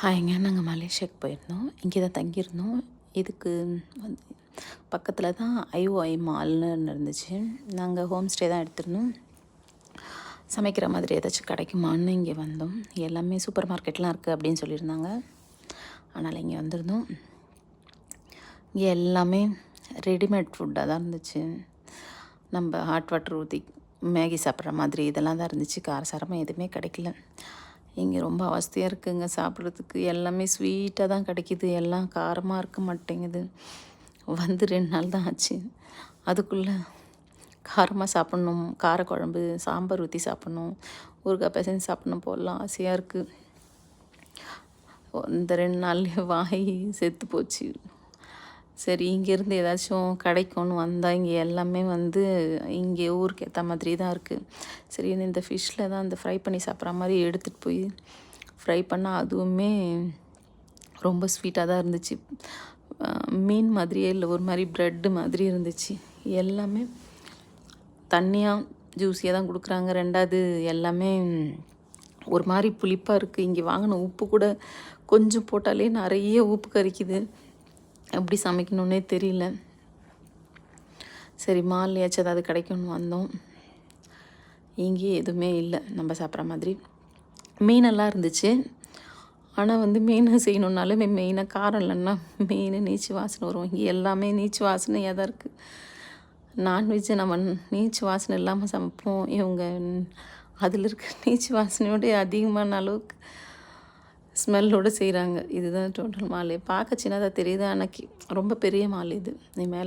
ஹாய்ங்க. நாங்கள் மலேசியாவுக்கு போயிருந்தோம். இங்கே தான் தங்கியிருந்தோம். இதுக்கு வந்து பக்கத்தில் தான் ஐஓஐ மால்னு ஒன்று இருந்துச்சு. நாங்கள் ஹோம் ஸ்டே தான் எடுத்திருந்தோம். சமைக்கிற மாதிரி ஏதாச்சும் கிடைக்குமான்னு இங்கே வந்தோம். எல்லாமே சூப்பர் மார்க்கெட்லாம் இருக்குது அப்படின்னு சொல்லியிருந்தாங்க. அதனால் இங்கே வந்திருந்தோம். இங்கே எல்லாமே ரெடிமேட் ஃபுட்டாக தான் இருந்துச்சு. நம்ம ஹாட் வாட்டர் ஊற்றி மேகி சாப்பிட்ற மாதிரி இதெல்லாம் தான் இருந்துச்சு. காரசாரமாக எதுவுமே கிடைக்கல. இங்கே ரொம்ப அவஸ்தையாக இருக்குதுங்க சாப்பிட்றதுக்கு. எல்லாமே ஸ்வீட்டாக தான் கிடைக்கிது. எல்லாம் காரமாக இருக்க மாட்டேங்குது. வந்து 2 நாள் தான் ஆச்சு. அதுக்குள்ளே காரமாக சாப்பிட்ணும், காரக்குழம்பு சாம்பார் ஊற்றி சாப்பிட்ணும், ஊறுகாய் பிசைஞ்சு சாப்பிட்ணும் போடலாம் ஆசையாக இருக்குது. இந்த 2 நாள்லேயே வாய் செத்து போச்சு. சரி, இங்கேருந்து ஏதாச்சும் கிடைக்கும்னு வந்தால் இங்கே எல்லாமே வந்து இங்கே ஊருக்கு ஏற்ற மாதிரி தான் இருக்குது. சரி, இந்த ஃபிஷ்ஷில் தான் இந்த ஃப்ரை பண்ணி சாப்பிட்ற மாதிரி எடுத்துகிட்டு போய் ஃப்ரை பண்ணால் அதுவுமே ரொம்ப ஸ்வீட்டாக தான் இருந்துச்சு. மீன் மாதிரியே இல்லை, ஒரு மாதிரி ப்ரெட்டு மாதிரி இருந்துச்சு. எல்லாமே தண்ணியாக ஜூஸியாக தான் கொடுக்குறாங்க. 2வது எல்லாமே ஒரு மாதிரி புளிப்பாக இருக்குது. இங்கே வாங்கின உப்பு கூட கொஞ்சம் போட்டாலே நிறைய உப்பு கரிக்குது. எப்படி சமைக்கணுன்னே தெரியல. சரி, மால்லையாச்சும் ஏதாவது கிடைக்கும்னு வந்தோம். இங்கேயே எதுவுமே இல்லை நம்ம சாப்பிட்ற மாதிரி. மீனெல்லாம் இருந்துச்சு. ஆனால் வந்து மீன் செய்யணுன்னாலும் மெயினாக காரம் இல்லைன்னா மீன் நீச்சு வாசனை வரும். இங்கே எல்லாமே நீச்சு வாசனையாக தான் இருக்குது. நான்வெஜ்ஜை நம்ம நீச்சு வாசனை இல்லாமல் சமைப்போம். இவங்க அதில் இருக்க நீச்சு வாசனையோட அதிகமான அளவுக்கு ஸ்மெல்லோடு செய்கிறாங்க. இதுதான் டோட்டல் மால். பார்க்க சின்னதாக தெரியுது, ஆனால் ரொம்ப பெரிய மால் இது. நீ மேலே